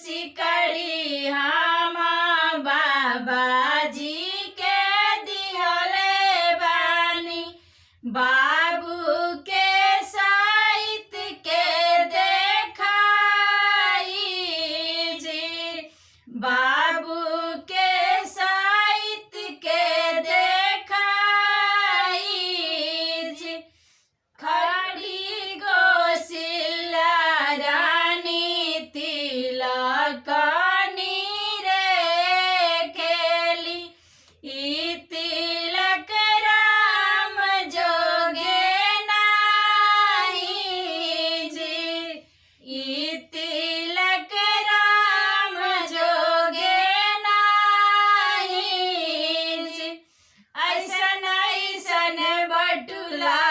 सिकड़ी हम बाबाजी के दिहले बानी। बाबू के साहित्य के देखाई जी, बाबू के साहित्य के देखाई जी। खड़ी कौशल्या रानी तिलकनी रे खेली। ई तिलक राम जोगे नाही जी, ई तिलक राम जोगे नाही जी। ऐसन ऐसन बटुला